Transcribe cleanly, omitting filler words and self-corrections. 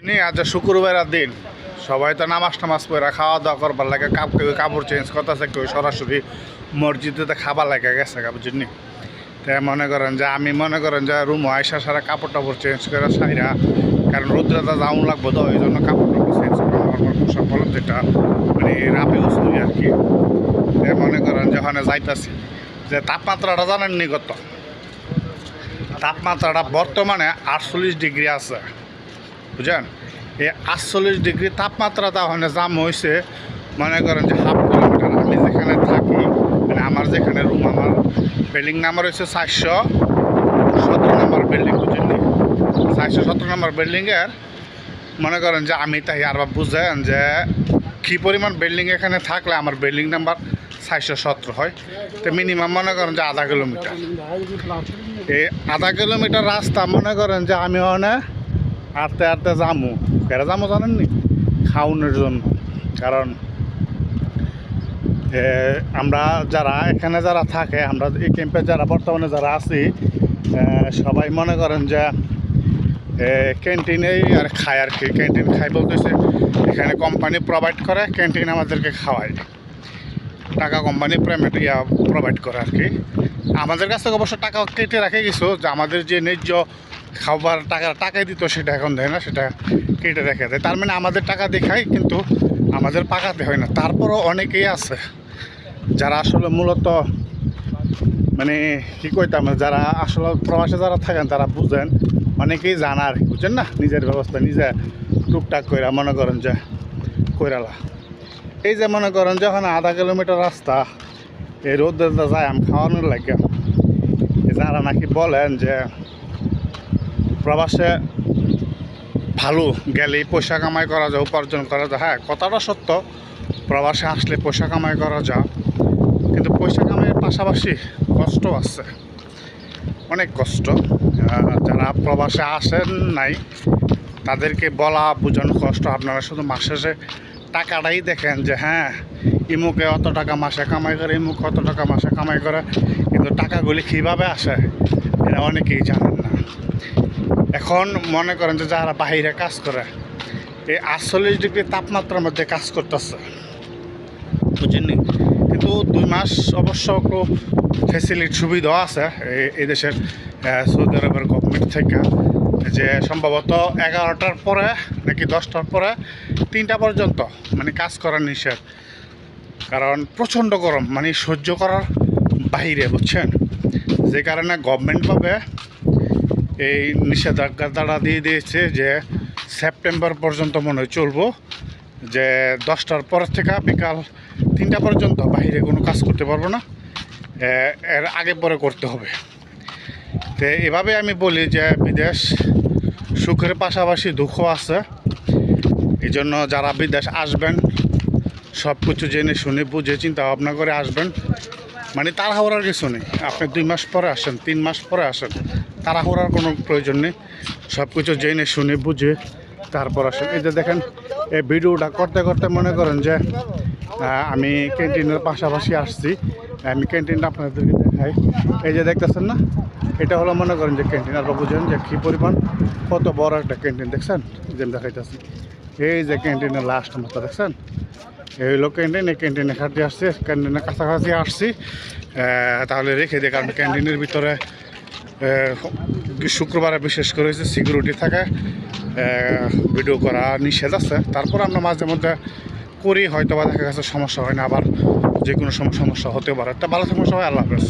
নি আজ শুক্রবারের দিন সবাই তো নামাজ টামাজ পড়া খাওয়া দাওয়া করবার লাগে, কেউ কাপড় চেঞ্জ করতেছে, কেউ সরাসরি মসজিদে খাবার লাগে গেছে বুঝলি। তাই মনে করেন যে আমি মনে করেন যে রুম আয়সা সারা কাপড় টাপড় চেঞ্জ করে সাইরা, কারণ রোদ্রটা যাওয়া লাগবো তো ওই জন্য কাপড় টাপড় চেঞ্জ করা আমার পোশাক বললাম যেটা মানে রাপে উসুই আর কি। তাই মনে করেন যে ওখানে যাইতেছি যে তাপমাত্রাটা জানেননি কত, তাপমাত্রাটা বর্তমানে 48 ডিগ্রি আছে বুঝলেন। এই 48 ডিগ্রি তাপমাত্রাটা ওখানে জাম হয়েছে মনে করেন যে হাফ কিলোমিটার। আমি যেখানে থাকি মানে আমার যেখানে রুম, আমার বিল্ডিং নাম্বার হয়েছে 417 নম্বর বিল্ডিং বুঝলেন। 417 নম্বর বিল্ডিংয়ের মনে করেন যে আমি তাই আর বুঝেন যে কী পরিমাণ বিল্ডিং এখানে থাকলে আমার বিল্ডিং নাম্বার 417 হয়। তো মিনিমাম মনে করেন যে আধা কিলোমিটার, এই আধা কিলোমিটার রাস্তা মনে করেন যে আমি ওখানে হাঁটতে হাঁটতে যামু। ফেরা যামু জানেননি খাওয়ানোর জন্য, কারণ আমরা যারা এখানে যারা থাকে, আমরা এই ক্যাম্পে যারা বর্তমানে যারা আছি সবাই মনে করেন যে ক্যান্টিনেই আর খায় আর কি। ক্যান্টিন খাই বলতেছে এখানে কোম্পানি প্রোভাইড করে, ক্যান্টিন আমাদেরকে খাওয়ায়, টাকা কোম্পানি পেমেন্ট প্রোভাইড করে আর কি। আমাদের কাছ থেকে অবশ্য টাকা কেটে রাখে কিছু, যে আমাদের যে ন্যায্য খাবার টাকাই দিত সেটা এখন দেয় না, সেটা কেটে রেখে দেয়। তার মানে আমাদের টাকা দেখায় কিন্তু আমাদের পাকাতে হয় না। তারপরও অনেকেই আছে যারা আসলে মূলত মানে কী কইতাম, যারা আসলে প্রবাসে যারা থাকেন তারা বুঝেন, অনেকেই জানা আর কি বুঝছেন না, নিজের ব্যবস্থা নিজে টুকটাক কইরা মনে করেন যে কইরালা। এই যে মনে করেন যখন আধা কিলোমিটার রাস্তা এই রোদ্রে যায় আম খাওয়ানোর লাগে, যারা নাকি বলেন যে প্রবাসে ভালো গেলেই পয়সা কামাই করা যায়, উপার্জন করা যায়। হ্যাঁ, কথাটা সত্য, প্রবাসে আসলে পয়সা কামাই করা যায়, কিন্তু পয়সা কামাইয়ের পাশাপাশি কষ্ট আছে, অনেক কষ্ট। যারা প্রবাসে আসেন নাই তাদেরকে বলা বোঝানো কষ্ট। আপনারা শুধু মাসে টাকাটাই দেখেন যে হ্যাঁ ইমুকে অত টাকা মাসে কামাই করে, ইমুকে অত টাকা মাসে কামাই করে, কিন্তু টাকাগুলি কীভাবে আসে এটা অনেকেই জানেন না। এখন মনে করেন যে যারা বাহিরে কাজ করে এই 48 ডিগ্রি তাপমাত্রার মধ্যে কাজ করতেছে বুঝেননি, কিন্তু 2 মাস অবশ্য একটু ফ্যাসিলিটি সুবিধাও আছে এই দেশের সৌদি আরবের গভর্নমেন্ট থেকে, যে সম্ভবত 11টার পরে নাকি 10টার পরে 3টা পর্যন্ত মানে কাজ করার নিষেধ, কারণ প্রচণ্ড গরম মানে সহ্য করার বাইরে বুঝছেন। যে কারণে গভর্নমেন্টভাবে এই নিষেধাজ্ঞাটা দিয়ে দিয়েছে যে সেপ্টেম্বর পর্যন্ত মনে হয় চলবো, যে 10টার পর থেকে বিকাল 3টা পর্যন্ত বাইরে কোনো কাজ করতে পারবো না, এর আগে পরে করতে হবে। তো এভাবে আমি বলি যে বিদেশ সুখের পাশাপাশি দুঃখ আছে। এই জন্য যারা বিদেশ আসবেন সব কিছু জেনে শুনে বুঝে চিন্তা ভাবনা করে আসবেন, মানে তাড়াহুড়ার কিছু নেই। আপনি 2 মাস পরে আসেন, 3 মাস পরে আসেন, তাড়াহুড়ার কোনো প্রয়োজন নেই। সব কিছু জেনে শুনে বুঝে তারপর আসেন। এই যে দেখেন এই ভিডিওটা করতে করতে মনে করেন যে আমি ক্যান্টিনের পাশাপাশি আসছি, আমি ক্যান্টিনটা আপনাদেরকে দেখাই। এই যে দেখতেছেন না, এটা হলো মনে করেন যে ক্যান্টিন। আর বুঝেন যে কী পরিমাণ কত বড় একটা ক্যান্টিন দেখছেন, যে আমি দেখাইতেছি। এই যে ক্যান্টিনের লাস্ট মাথা দেখছেন, এই হলো ক্যান্টিন। এই ক্যান্টিনে খাটি আসছি, ক্যান্টিনের কাছাকাছি আসছি, তাহলে রেখে দিই, কারণ ক্যান্টিনের ভিতরে শুক্রবারে বিশেষ করে সিকিউরিটি থাকে, ভিডিও করা নিষেধ আছে। তারপর আমরা মাঝে মধ্যে করি, হয়তো বা দেখা গেছে সমস্যা হয় না, আবার যে কোনো সময় সমস্যা হতে পারে। তা ভালো সমস্যা হয়। আল্লাহ হাফেজ।